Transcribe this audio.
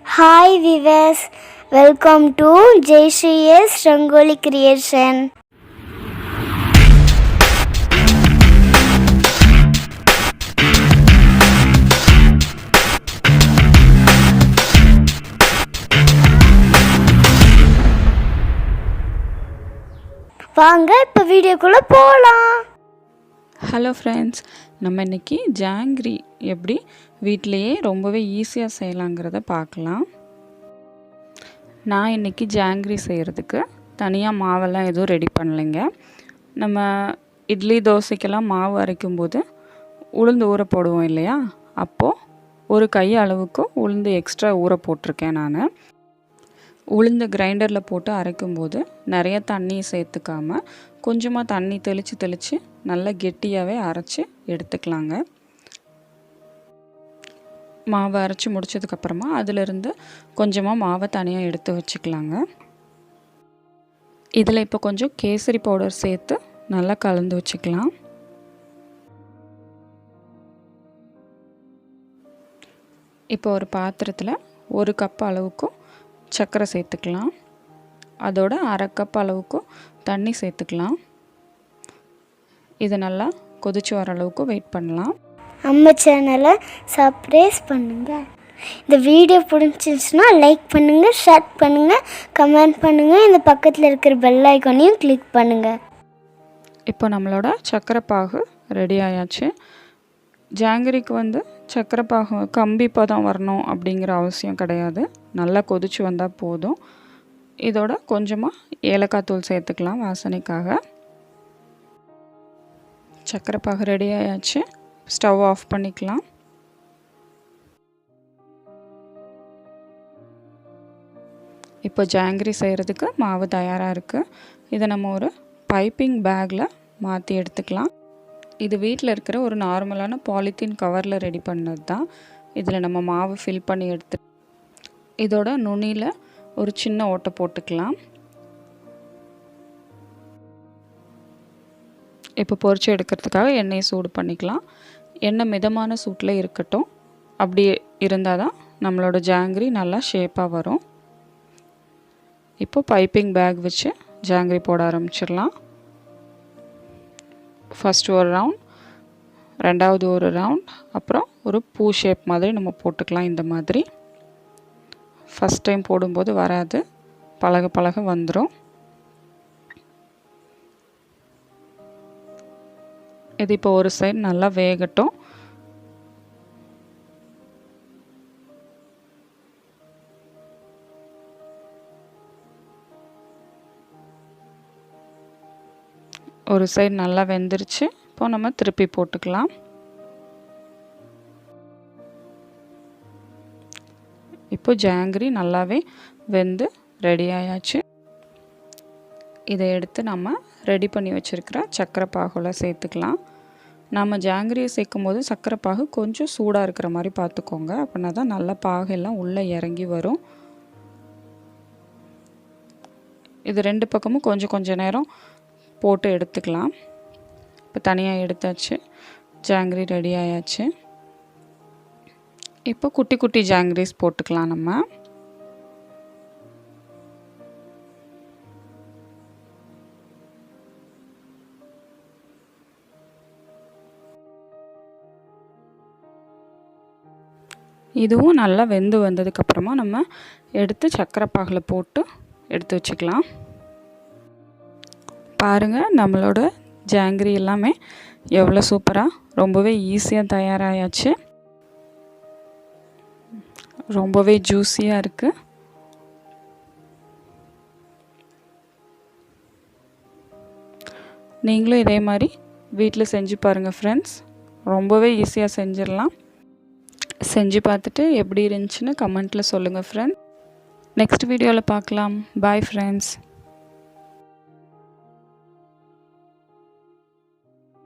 Hi viewers, welcome to Jayashri'S Rangoli creation. வாங்க இப்போ வீடியோக்குள்ளே போகலாம். ஹலோ ஃப்ரெண்ட்ஸ், நம்ம இன்றைக்கி ஜாங்கிரி எப்படி வீட்டிலையே ரொம்பவே ஈஸியாக செய்யலாங்கிறத பார்க்கலாம். நான் இன்றைக்கி ஜாங்கிரி செய்கிறதுக்கு தனியாக மாவெல்லாம் எதுவும் ரெடி பண்ணலைங்க. நம்ம இட்லி தோசைக்கெல்லாம் மாவு அரைக்கும்போது உளுந்து ஊற போடுவோம் இல்லையா, அப்போது ஒரு கை அளவுக்கு உளுந்து எக்ஸ்ட்ரா ஊற போட்டிருக்கேன். நான் உளுந்து கிரைண்டரில் போட்டு அரைக்கும்போது நிறைய தண்ணி சேர்த்துக்காமல் கொஞ்சமாக தண்ணி தெளித்து நல்லா கெட்டியாகவே அரைச்சி எடுத்துக்கலாங்க. மாவை அரைச்சி முடித்ததுக்கப்புறமா அதிலிருந்து கொஞ்சமாக மாவை தனியாக எடுத்து வச்சுக்கலாங்க. இதில் இப்போ கொஞ்சம் கேசரி பவுடர் சேர்த்து நல்லா கலந்து வச்சுக்கலாம். இப்போ ஒரு பாத்திரத்தில் 1 கப் அளவுக்கும் சர்க்கரை சேர்த்துக்கலாம். அதோட 1/2 கப் அளவுக்கும் தண்ணி சேர்த்துக்கலாம். இது நல்லா கொதிச்சு வர அளவுக்கு வெயிட் பண்ணலாம். நம்ம சேனலை சப்ஸ்கிரைப் பண்ணுங்கள். இந்த வீடியோ பிடிச்சிருந்துச்சுன்னா லைக் பண்ணுங்கள், ஷேர் பண்ணுங்கள், கமெண்ட் பண்ணுங்கள். இந்த பக்கத்தில் இருக்கிற பெல் ஐக்கானையும் கிளிக் பண்ணுங்கள். இப்போ நம்மளோட சர்க்கரை பாகு ரெடி ஆயாச்சு. ஜாங்கிரிக்கு சர்க்கரை பாகு கம்பி பதம் வரணும் அப்படிங்கிற அவசியம் கிடையாது. நல்லா கொதிச்சு வந்தால் போதும். இதோட கொஞ்சமாக ஏலக்காய் தூள் சேர்த்துக்கலாம் வாசனைக்காக. சர்க்கரை பாகு ரெடி ஆயாச்சு. ஸ்டவ் ஆஃப் பண்ணிக்கலாம். இப்போ ஜாங்கிரி செய்கிறதுக்கு மாவு தயாராக இருக்குது. இதை நம்ம ஒரு பைப்பிங் பேக்கில் மாற்றி எடுத்துக்கலாம். இது வீட்டில் இருக்கிற ஒரு நார்மலான பாலித்தீன் கவரில் ரெடி பண்ணது தான். இதில் நம்ம மாவு ஃபில் பண்ணி எடுத்து இதோட நுனியில் ஒரு சின்ன ஓட்டை போட்டுக்கலாம். இப்போ பொரிச்சு எடுக்கிறதுக்காக எண்ணெயை சூடு பண்ணிக்கலாம். எண்ணெய் மிதமான சூட்டில் இருக்கட்டும். அப்படி இருந்தால் தான் நம்மளோட ஜாங்கிரி நல்லா ஷேப்பாக வரும். இப்போ பைப்பிங் பேக் வச்சு ஜாங்கிரி போட ஆரம்பிச்சிடலாம். ஃபஸ்ட்டு ஒரு ரவுண்ட், ரெண்டாவது ஒரு ரவுண்ட், அப்புறம் ஒரு பூ ஷேப் மாதிரி நம்ம போட்டுக்கலாம். இந்த மாதிரி ஃபஸ்ட் டைம் போடும்போது வராது, பழக வந்துடும். இது இப்போ ஒரு சைடு நல்லா வேகட்டும். ஒரு சைடு நல்லா வெந்துருச்சு. இப்போ நம்ம திருப்பி போட்டுக்கலாம். இப்போ ஜாங்கிரி நல்லாவே வெந்து ரெடி ஆயாச்சு. இதை எடுத்து நம்ம ரெடி பண்ணி வச்சுருக்கிற சர்க்கரை பாகுல சேர்த்துக்கலாம். நம்ம ஜாங்கிரியை சேர்க்கும் போது சர்க்கரை பாகு கொஞ்சம் சூடாக இருக்கிற மாதிரி பார்த்துக்கோங்க. அப்படின்னா தான் நல்லா பாகெல்லாம் உள்ளே இறங்கி வரும். இது 2 பக்கமும் கொஞ்சம் நேரம் போட்டு எடுத்துக்கலாம். இப்போ தனியாக எடுத்தாச்சு. ஜாங்கிரி ரெடி ஆயாச்சு. இப்போ குட்டி குட்டி ஜாங்கிரிஸ் போட்டுக்கலாம் நம்ம. இதுவும் நல்லா வெந்து வந்ததுக்கப்புறமா நம்ம எடுத்து சர்க்கரை பாகில் போட்டு எடுத்து வச்சுக்கலாம். பாருங்கள், நம்மளோட ஜாங்கிரி எல்லாமே எவ்வளோ சூப்பராக ரொம்பவே ஈஸியாக தயாராகியாச்சு. ரொம்பவே ஜூஸியாக இருக்குது. நீங்களும் இதே மாதிரி வீட்டில் செஞ்சு பாருங்கள் ஃப்ரெண்ட்ஸ். ரொம்பவே ஈஸியாக செஞ்சிடலாம். செஞ்சு பார்த்துட்டு எப்படி இருந்துச்சுன்னு கமெண்ட்டில் சொல்லுங்கள் ஃப்ரெண்ட்ஸ். நெக்ஸ்ட் வீடியோவில் பார்க்கலாம். Bye friends.